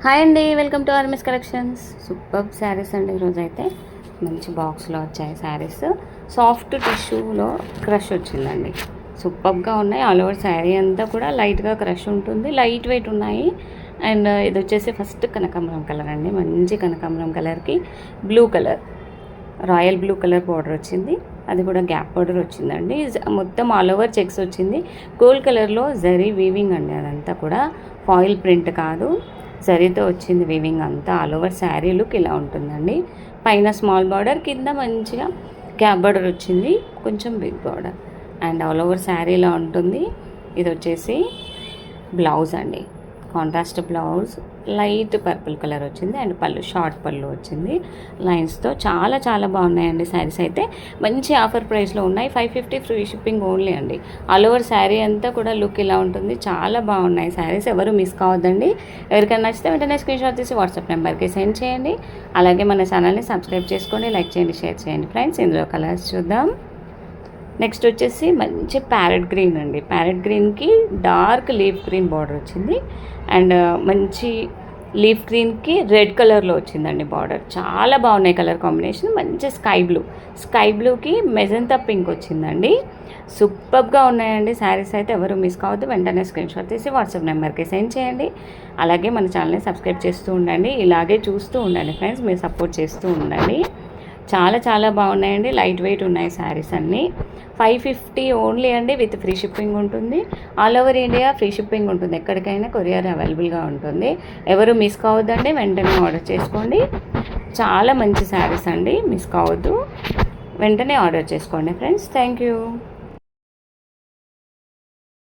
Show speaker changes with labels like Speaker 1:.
Speaker 1: Hi అండి, welcome to RMS collections. Super saris అండి. ఈరోజు అయితే మంచి బాక్స్లో వచ్చాయి శారీస్. సాఫ్ట్ టిష్యూలో క్రష్ వచ్చిందండి. సూపర్గా ఉన్నాయి. ఆల్ ఓవర్ శారీ అంతా కూడా లైట్గా క్రష్ ఉంటుంది, లైట్ వెయిట్ ఉన్నాయి. అండ్ ఇది వచ్చేసి ఫస్ట్ కనకాంబరం కలర్ అండి. మంచి కనకాంబరం కలర్కి blue colour, royal blue colour border వచ్చింది. అది కూడా గ్యాప్ బార్డర్ వచ్చిందండి. మొత్తం ఆల్ ఓవర్ చెక్స్ వచ్చింది. గోల్డ్ కలర్లో జరీ వీవింగ్ అండి. అదంతా కూడా ఫాయిల్ ప్రింట్ కాదు, జరీతో వచ్చింది వీవింగ్ అంతా. ఆల్ ఓవర్ శారీ లుక్ ఇలా ఉంటుందండి. పైన స్మాల్ బార్డర్, కింద మంచిగా గ్యాప్ బార్డర్ వచ్చింది, కొంచెం big border. And all over sari ఇలా ఉంటుంది. ఇది వచ్చేసి బ్లౌజ్ అండి, contrast blouse, light purple colour వచ్చింది. అండ్ పళ్ళు షార్ట్ పళ్ళు వచ్చింది లైన్స్తో. చాలా చాలా బాగున్నాయండి శారీస్ అయితే. మంచి ఆఫర్ ప్రైస్లో ఉన్నాయి. 550 ఫ్రీ షిప్పింగ్ ఓన్లీ అండి. ఆల్ ఓవర్ శారీ అంతా కూడా లుక్ ఇలా ఉంటుంది. చాలా బాగున్నాయి శారీస్, ఎవరు మిస్ కావద్దండి. ఎవరికైనా నచ్చితే వెంటనే స్క్రీన్ షాట్ తీసి వాట్సాప్ నెంబర్కి సెండ్ చేయండి. అలాగే మన ఛానల్ని సబ్స్క్రైబ్ చేసుకోండి, లైక్ చేయండి, షేర్ చేయండి ఫ్రెండ్స్. ఇందులో కలర్స్ చూద్దాం. నెక్స్ట్ వచ్చేసి మంచి ప్యారెట్ గ్రీన్ అండి. ప్యారెట్ గ్రీన్కి డార్క్ లీఫ్ గ్రీన్ బార్డర్ వచ్చింది. అండ్ మంచి లీఫ్ గ్రీన్కి రెడ్ కలర్లో వచ్చిందండి బార్డర్. చాలా బాగున్నాయి కలర్ కాంబినేషన్. మంచి స్కై బ్లూకి మెజంతా పింక్ వచ్చిందండి. సూపర్గా ఉన్నాయండి శారీస్ అయితే. ఎవరు మిస్ కావద్దు. వెంటనే స్క్రీన్ షాట్ తీసి వాట్సాప్ నెంబర్కి సెండ్ చేయండి. అలాగే మన ఛానల్ని సబ్స్క్రైబ్ చేస్తూ ఉండండి. ఇలాగే చూస్తూ ఉండండి ఫ్రెండ్స్, మీరు సపోర్ట్ చేస్తూ ఉండండి. చాలా చాలా బాగున్నాయండి. లైట్ వెయిట్ ఉన్నాయి శారీస్ అన్నీ. 550 ఓన్లీ అండి, విత్ ఫ్రీ షిప్పింగ్ ఉంటుంది. All over India free shipping ఉంటుంది. ఎక్కడికైనా కొరియర్ అవైలబుల్గా ఉంటుంది. ఎవరు మిస్ కావద్దండి, వెంటనే ఆర్డర్ చేసుకోండి. చాలా మంచి శారీస్ అండి, మిస్ కావద్దు. వెంటనే ఆర్డర్ చేసుకోండి ఫ్రెండ్స్. Thank you.